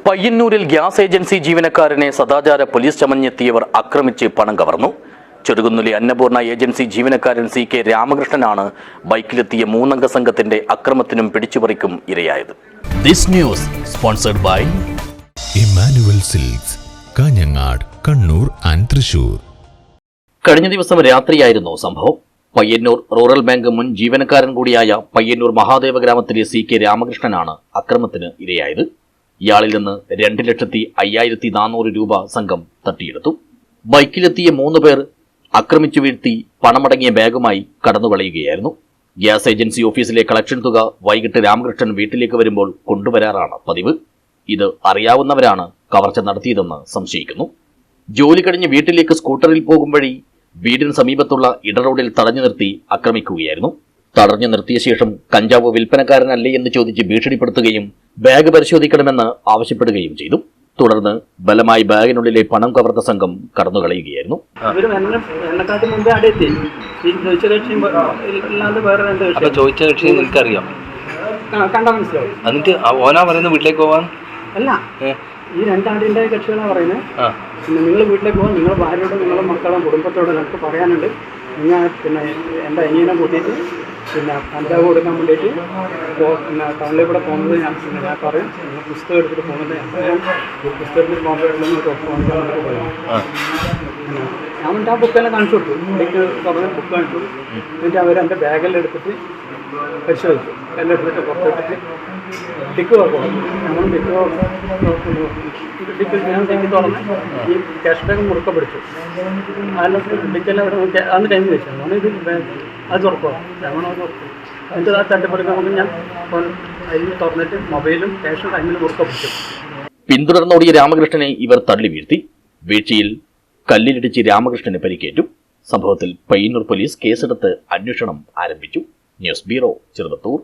പയ്യന്നൂരിൽ gas agency ജീവനക്കാരനെ സദാചാര പോലീസ് ചമഞ്ഞെത്തിയവർ ആക്രമിച്ച് പണം കവർന്നു. ചെറുകുന്നിലെ അന്നപൂർണ ഏജൻസി ജീവനക്കാരൻ CK രാമകൃഷ്ണനാണ് ബൈക്കിലെത്തിയ 3 അംഗ സംഘത്തിന്റെ അക്രമത്തിനും പിടിച്ചുപറിക്കും ഇരയായത്. This news sponsored by Emmanuel Silks, Kanhangad, Kannur and Thrissur. കഴിഞ്ഞ ദിവസം രാത്രിയായിരുന്നു സംഭവം. പയ്യന്നൂർ റൂറൽ ബാങ്ക് മുൻ ജീവനക്കാരൻ കൂടിയായ പയ്യന്നൂർ മഹാദേവ ഗ്രാമത്തിലെ CK രാമകൃഷ്ണനാണ് അക്രമത്തിന് ഇരയായത്. ഇയാളിൽ നിന്ന് 2,05,400 രൂപ സംഘം തട്ടിയെടുത്തു. ബൈക്കിലെത്തിയ 3 പേർ ആക്രമിച്ചു വീഴ്ത്തി പണമടങ്ങിയ ബാഗുമായി കടന്നുകളയുകയായിരുന്നു. ഗ്യാസ് ഏജൻസി ഓഫീസിലെ കളക്ഷൻ തുക വൈകിട്ട് രാമകൃഷ്ണൻ വീട്ടിലേക്ക് വരുമ്പോൾ കൊണ്ടുവരാറാണ് പതിവ്. ഇത് അറിയാവുന്നവരാണ് കവർച്ച നടത്തിയതെന്ന് സംശയിക്കുന്നു. ജോലി കഴിഞ്ഞ് വീട്ടിലേക്ക് സ്കൂട്ടറിൽ പോകും വഴി വീടിന് സമീപത്തുള്ള ഇടറോഡിൽ തടഞ്ഞു നിർത്തി ആക്രമിക്കുകയായിരുന്നു. തടഞ്ഞു നിർത്തിയ ശേഷം കഞ്ചാവ് വിൽപ്പനക്കാരനല്ലേ എന്ന് ചോദിച്ച് ഭീഷണിപ്പെടുത്തുകയും ബാഗ് പരിശോധിക്കണമെന്ന് ആവശ്യപ്പെടുകയും ചെയ്തു. തുടർന്ന് ബലമായി ബാഗിനുള്ളിലെ പണം കവർന്ന സംഘം കടന്നുകളയുകയായിരുന്നു. ചോദിച്ച കക്ഷി നിനക്കറിയാം? എന്നിട്ട് ഓനാ പറയുന്നത് വീട്ടിലേക്ക് പോവാൻ അല്ല, ഈ 2 ആണ്ടിന്റെ കക്ഷികളാണ് പറയുന്നത്. പിന്നെ നിങ്ങൾ വീട്ടിലേക്ക് പോകാൻ നിങ്ങളുടെ ഭാര്യയോടും നിങ്ങളുടെ മക്കളും കുടുംബത്തോടും എനിക്ക് പറയാനുണ്ട്. നിങ്ങൾ പിന്നെ എൻ്റെ അനിയനെ കൂട്ടിയിട്ട് പിന്നെ കഞ്ചാവ് കൊടുക്കാൻ വേണ്ടിയിട്ട് പിന്നെ ടൗണിൽ കൂടെ പോകുന്നത് ഞാൻ പറയും. നിങ്ങൾ പുസ്തകം എടുത്തിട്ട് പോകുന്നത് ഞാൻ പുസ്തകത്തിൽ പോകുമ്പോഴൊന്നും ഒരു ഒപ്പം പറയും. ഞാൻ എന്നിട്ട് ആ ബുക്കെല്ലാം കാണിച്ചു കൊടുത്തു. എനിക്ക് പറഞ്ഞ ബുക്ക് കാണിച്ചു. എന്നിട്ട് അവർ എൻ്റെ ബാഗെല്ലാം എടുത്തിട്ട് പരിശോധിച്ചു. എല്ലാം എടുത്തിട്ട് പുറത്തിട്ടിട്ട് ടിക്ക് തുറക്കും. നമ്മൾ ടിക്ക് ഞാൻ ടിക്ക് തുറന്ന് ഈ ക്യാഷ് ബാഗ് മുറുക്ക പിടിച്ചു. അതിനകത്ത് ടിക്കെല്ലാം അവിടെ നോക്കി അന്ന് ടൈം വെച്ചു. നമ്മൾ ഇത് അത് തുറക്കുക രമണ തുറക്കും. എന്നിട്ട് ആ തട്ടിപ്പറിക്കാൻ ഞാൻ അതിൽ തുറന്നിട്ട് മൊബൈലും ക്യാഷും ടൈമിൽ മുറുക്ക പിടിച്ചു. പിന്തുടർന്നോടിയ രാമകൃഷ്ണനെ ഇവർ തള്ളി വീഴ്ത്തി. വീഴ്ചയിൽ കല്ലിലിടിച്ച് രാമകൃഷ്ണന് പരിക്കേറ്റു. സംഭവത്തിൽ പയ്യന്നൂർ പോലീസ് കേസെടുത്ത് അന്വേഷണം ആരംഭിച്ചു. News bureau, Cheruvathur.